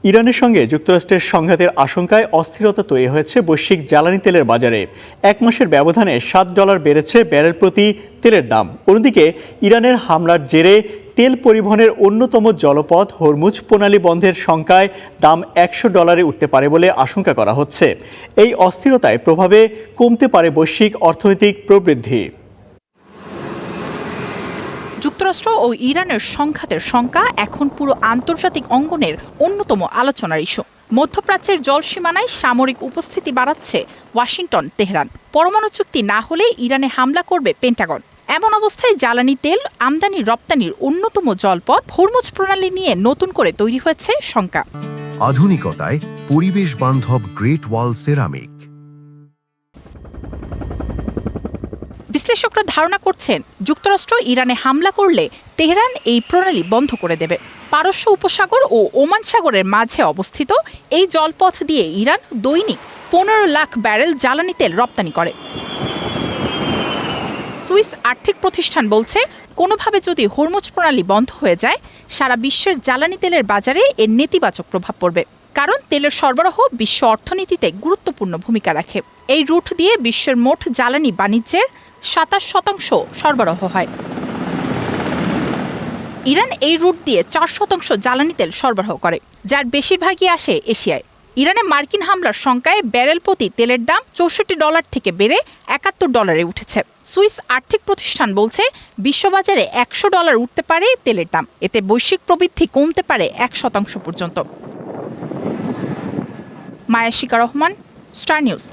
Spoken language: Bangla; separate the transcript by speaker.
Speaker 1: ইরানের সঙ্গে যুক্তরাষ্ট্রের সংঘাতের আশঙ্কায় অস্থিরতা তৈরি হয়েছে বৈশ্বিক জ্বালানি তেলের বাজারে। এক মাসের ব্যবধানে $7 বেড়েছে ব্যারেল প্রতি তেলের দাম। অন্যদিকে ইরানের হামলার জেরে তেল পরিবহনের অন্যতম জলপথ হরমুজ প্রণালী বন্ধের শঙ্কায় দাম $100 উঠতে পারে বলে আশঙ্কা করা হচ্ছে। এই অস্থিরতায় প্রভাবে কমতে পারে বৈশ্বিক অর্থনৈতিক প্রবৃদ্ধি।
Speaker 2: যুক্তরাষ্ট্র ও ইরানের সংঘাতের শঙ্কা এখন পুরো আন্তর্জাতিক অঙ্গনের অন্যতম আলোচনার ইস্যু। মধ্যপ্রাচ্যের জলসীমানায় সামরিক উপস্থিতি বাড়াচ্ছে ওয়াশিংটন, তেহরান। পরমাণু চুক্তি না হলে ইরানে হামলা করবে পেন্টাগন। এমন অবস্থায় জ্বালানি তেল আমদানি রপ্তানির অন্যতম জলপথ হরমুজ প্রণালী নিয়ে নতুন করে তৈরি হয়েছে শঙ্কা।
Speaker 3: আধুনিকতায় পরিবেশ বান্ধব গ্রেট ওয়াল সেরামিক।
Speaker 2: বিশ্লেষকরা ধারণা করছেন, যুক্তরাষ্ট্র ইরানে হামলা করলে তেহরান এই প্রণালী বন্ধ করে দেবে। পারস্য উপসাগর ও ওমান সাগরের মাঝে অবস্থিত এই জলপথ দিয়ে ইরান দৈনিক 15 লাখ ব্যারেল জ্বালানি তেল রপ্তানি করে। সুইস আর্থিক প্রতিষ্ঠান বলছে, কোনোভাবে যদি হরমুজ প্রণালী বন্ধ হয়ে যায়, সারা বিশ্বের জ্বালানি তেলের বাজারে এর নেতিবাচক প্রভাব পড়বে। কারণ তেলের সরবরাহ বিশ্ব অর্থনীতিতে গুরুত্বপূর্ণ ভূমিকা রাখে। এই রুট দিয়ে বিশ্বের মোট জ্বালানি বাণিজ্যের 27% সরবরাহ হয়। ইরান এই রুট দিয়ে 4% জ্বালানি তেল সরবরাহ করে, যার বেশিরভাগই আসে এশিয়ায়। ইরানে মার্কিন হামলার শঙ্কায় ব্যারেল প্রতি তেলের দাম $64 থেকে বেড়ে $71 উঠেছে। সুইস আর্থিক প্রতিষ্ঠান বলছে, বিশ্ববাজারে $100 উঠতে পারে তেলের দাম। এতে বৈশ্বিক প্রবৃদ্ধি কমতে পারে 1% পর্যন্ত। মায়া শিকা রহমান, স্টার নিউজ।